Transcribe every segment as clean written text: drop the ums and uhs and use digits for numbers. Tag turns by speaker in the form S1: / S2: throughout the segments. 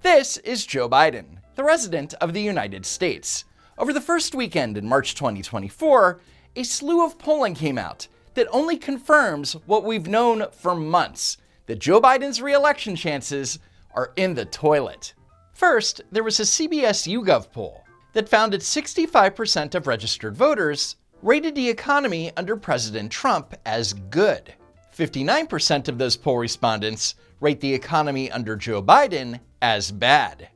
S1: This is Joe Biden, the President of the United States. Over the first weekend in March 2024, a slew of polling came out that only confirms what we've known for months, that Joe Biden's re-election chances are in the toilet. First, there was a CBS YouGov poll that found that 65% of registered voters rated the economy under President Trump as good. 59% of those poll respondents rate the economy under Joe Biden as bad.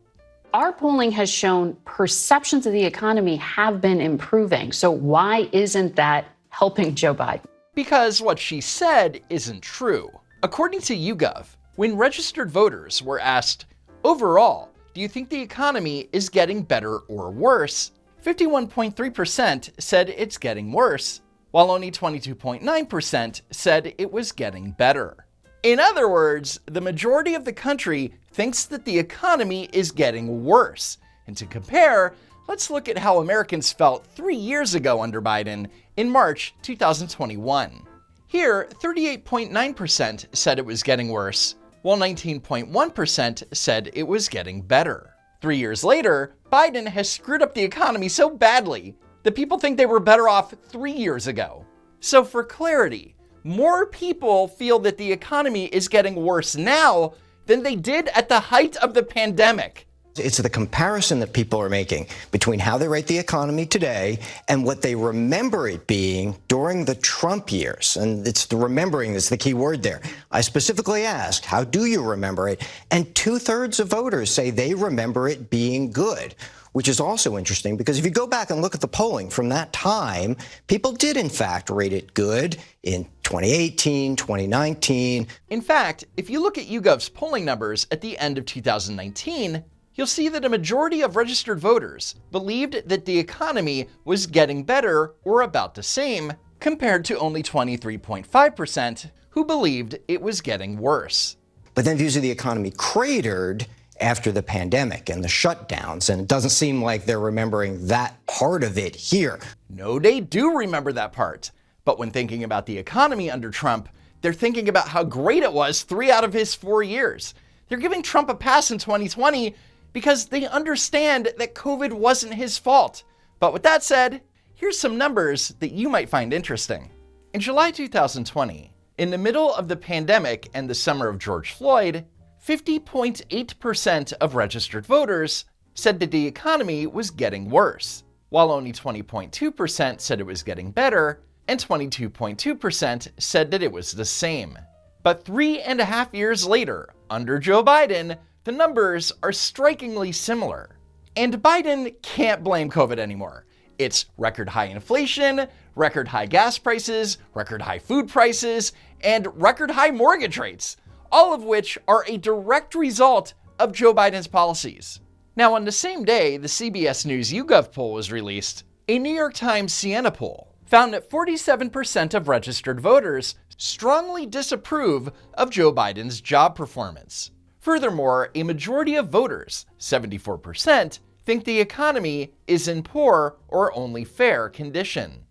S2: Our polling has shown perceptions of the economy have been improving. So why isn't that helping Joe Biden?
S1: Because what she said isn't true. According to YouGov, when registered voters were asked, overall, do you think the economy is getting better or worse? 51.3% said it's getting worse, while only 22.9% said it was getting better. In other words, the majority of the country thinks that the economy is getting worse. And to compare, let's look at how Americans felt 3 years ago under Biden in March 2021. Here, 38.9% said it was getting worse, while 19.1% said it was getting better. 3 years later, Biden has screwed up the economy so badly that people think they were better off 3 years ago. So for clarity, more people feel that the economy is getting worse now than they did at the height of the pandemic.
S3: It's the comparison that people are making between how they rate the economy today and what they remember it being during the Trump years. And it's the remembering that's the key word there. I specifically asked, how do you remember it? And 2/3 of voters say they remember it being good, which is also interesting because if you go back and look at the polling from that time, people did in fact rate it good in 2018, 2019.
S1: In fact, if you look at YouGov's polling numbers at the end of 2019, you'll see that a majority of registered voters believed that the economy was getting better or about the same, compared to only 23.5% who believed it was getting worse.
S3: But then views of the economy cratered after the pandemic and the shutdowns, and it doesn't seem like they're remembering that part of it here.
S1: No, they do remember that part. But when thinking about the economy under Trump, they're thinking about how great it was 3 out of his 4 years. They're giving Trump a pass in 2020 because they understand that COVID wasn't his fault. But with that said, here's some numbers that you might find interesting. In July 2020, in the middle of the pandemic and the summer of George Floyd, 50.8% of registered voters said that the economy was getting worse, while only 20.2% said it was getting better, and 22.2% said that it was the same. But 3.5 years later, under Joe Biden, the numbers are strikingly similar. And Biden can't blame COVID anymore. It's record high inflation, record high gas prices, record high food prices, and record high mortgage rates, all of which are a direct result of Joe Biden's policies. Now, on the same day the CBS News YouGov poll was released, a New York Times Siena poll found that 47% of registered voters strongly disapprove of Joe Biden's job performance. Furthermore, a majority of voters, 74%, think the economy is in poor or only fair condition.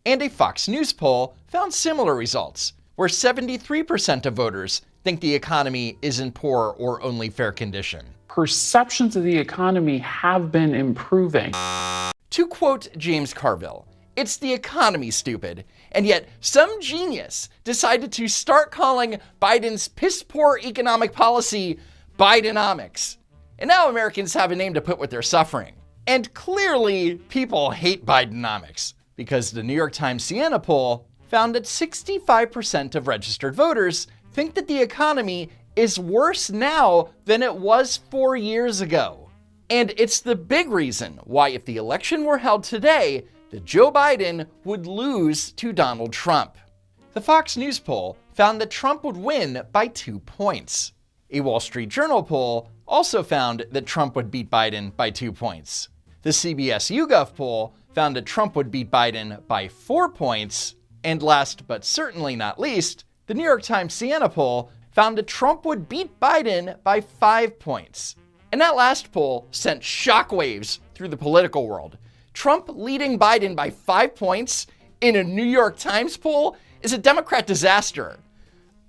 S1: And a Fox News poll found similar results, where 73% of voters think the economy is in poor or only fair condition.
S4: Perceptions of the economy have been improving.
S1: To quote James Carville, "It's the economy, stupid." And yet, some genius decided to start calling Biden's piss-poor economic policy Bidenomics. And now Americans have a name to put with their suffering. And clearly, people hate Bidenomics, because the New York Times Siena poll found that 65% of registered voters think that the economy is worse now than it was 4 years ago. And it's the big reason why, if the election were held today, that Joe Biden would lose to Donald Trump. The Fox News poll found that Trump would win by 2 points. A Wall Street Journal poll also found that Trump would beat Biden by 2 points. The CBS YouGov poll found that Trump would beat Biden by 4 points. And last but certainly not least, the New York Times Siena poll found that Trump would beat Biden by 5 points. And that last poll sent shockwaves through the political world. Trump leading Biden by 5 points in a New York Times poll is a Democrat disaster.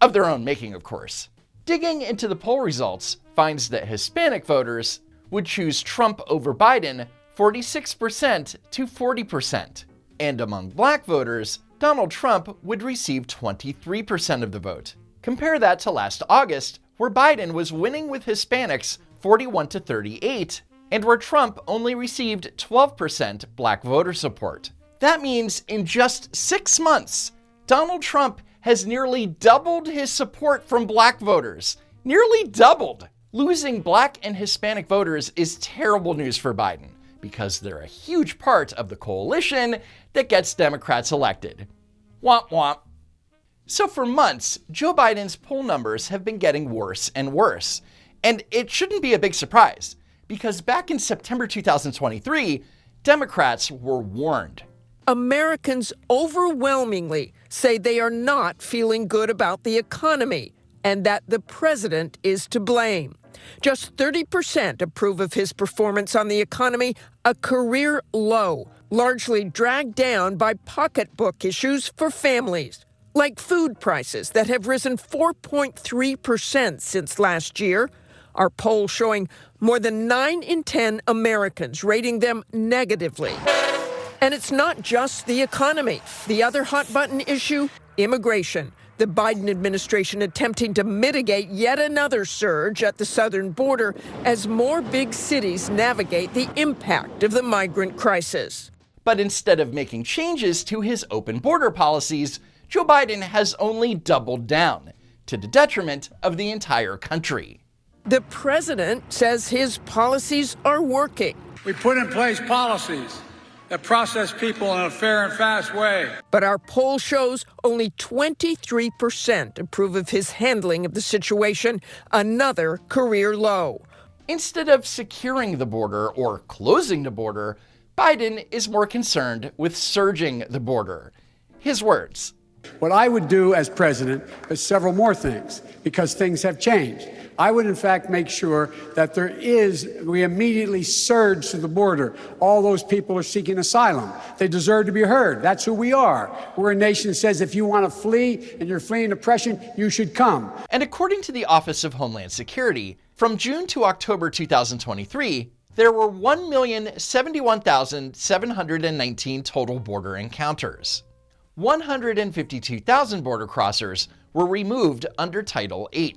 S1: Of their own making, of course. Digging into the poll results finds that Hispanic voters would choose Trump over Biden 46% to 40%. And among black voters, Donald Trump would receive 23% of the vote. Compare that to last August, where Biden was winning with Hispanics 41 to 38, and where Trump only received 12% black voter support. That means in just 6 months, Donald Trump has nearly doubled his support from black voters. Nearly doubled! Losing black and Hispanic voters is terrible news for Biden, because they're a huge part of the coalition that gets Democrats elected. Womp womp. So for months, Joe Biden's poll numbers have been getting worse and worse. And it shouldn't be a big surprise, because back in September 2023, Democrats were warned.
S5: Americans overwhelmingly say they are not feeling good about the economy and that the president is to blame. Just 30% approve of his performance on the economy, a career low, largely dragged down by pocketbook issues for families, like food prices that have risen 4.3% since last year. Our poll showing more than 9 in 10 Americans rating them negatively. And it's not just the economy. The other hot button issue, immigration. The Biden administration attempting to mitigate yet another surge at the southern border as more big cities navigate the impact of the migrant crisis.
S1: But instead of making changes to his open border policies, Joe Biden has only doubled down, to the detriment of the entire country.
S5: The president says his policies are working.
S6: We put in place policies that process people in a fair and fast way.
S5: But our poll shows only 23% approve of his handling of the situation, another career low.
S1: Instead of securing the border or closing the border, Biden is more concerned with surging the border. His words.
S6: What I would do as president is several more things, because things have changed. I would, in fact, make sure that we immediately surge to the border. All those people are seeking asylum. They deserve to be heard. That's who we are. We're a nation that says if you want to flee and you're fleeing oppression, you should come.
S1: And according to the Office of Homeland Security, from June to October 2023, there were 1,071,719 total border encounters. 152,000 border crossers were removed under Title VIII.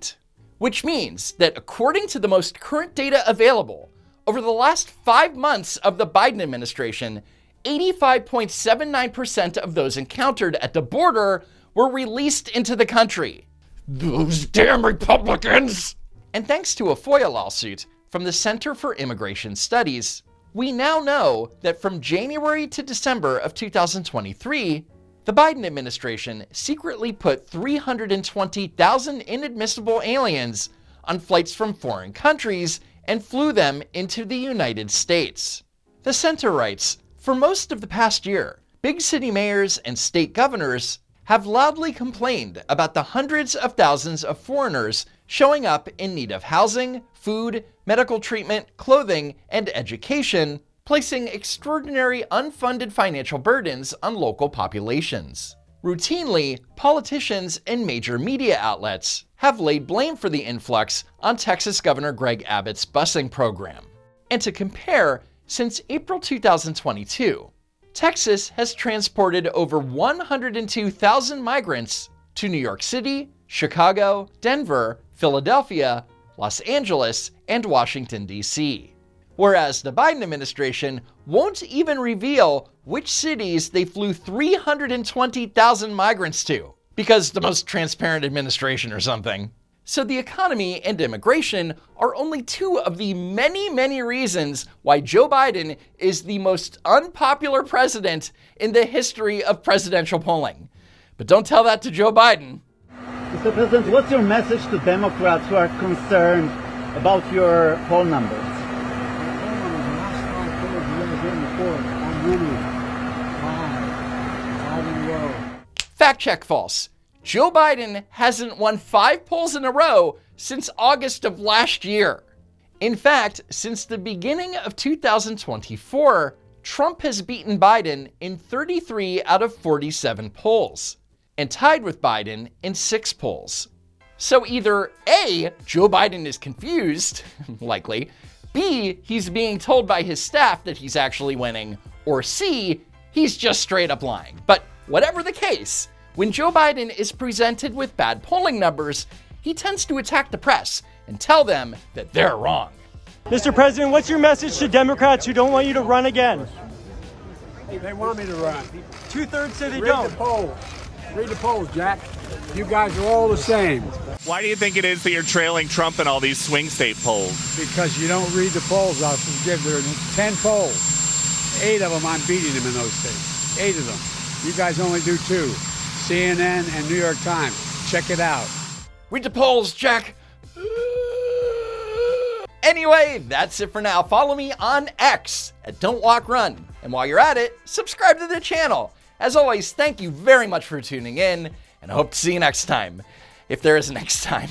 S1: Which means that according to the most current data available, over the last 5 months of the Biden administration, 85.79% of those encountered at the border were released into the country. Those damn Republicans! And thanks to a FOIA lawsuit from the Center for Immigration Studies, we now know that from January to December of 2023, the Biden administration secretly put 320,000 inadmissible aliens on flights from foreign countries and flew them into the United States. The center writes, for most of the past year, big city mayors and state governors have loudly complained about the hundreds of thousands of foreigners showing up in need of housing, food, medical treatment, clothing, and education, placing extraordinary unfunded financial burdens on local populations. Routinely, politicians and major media outlets have laid blame for the influx on Texas Governor Greg Abbott's busing program. And to compare, since April 2022, Texas has transported over 102,000 migrants to New York City, Chicago, Denver, Philadelphia, Los Angeles, and Washington, D.C. Whereas the Biden administration won't even reveal which cities they flew 320,000 migrants to, because the most transparent administration or something. So the economy and immigration are only two of the many, many reasons why Joe Biden is the most unpopular president in the history of presidential polling. But don't tell that to Joe Biden.
S7: Mr. President, what's your message to Democrats who are concerned about your poll numbers?
S1: Fact check false. Joe Biden hasn't won 5 polls in a row since August of last year. In fact, since the beginning of 2024, Trump has beaten Biden in 33 out of 47 polls, and tied with Biden in 6 polls. So either A, Joe Biden is confused, likely, B, he's being told by his staff that he's actually winning, or C, he's just straight up lying. But whatever the case, when Joe Biden is presented with bad polling numbers, he tends to attack the press and tell them that they're wrong.
S8: Mr. President, what's your message to Democrats who don't want you to run again?
S6: They want me to run.
S8: 2/3 say they
S6: Read
S8: don't.
S6: the polls. Read the polls, Jack. You guys are all the same.
S9: Why do you think it is that you're trailing Trump in all these swing state polls?
S6: Because you don't read the polls. I'll forgive. There are 10 polls. 8 of them I'm beating him in those states. 8 of them. You guys only do 2. CNN and New York Times. Check it out.
S1: Read the polls, Jack. Anyway, that's it for now. Follow me on X at Don't Walk Run. And while you're at it, subscribe to the channel. As always, thank you very much for tuning in, and I hope to see you next time. If there is a next time.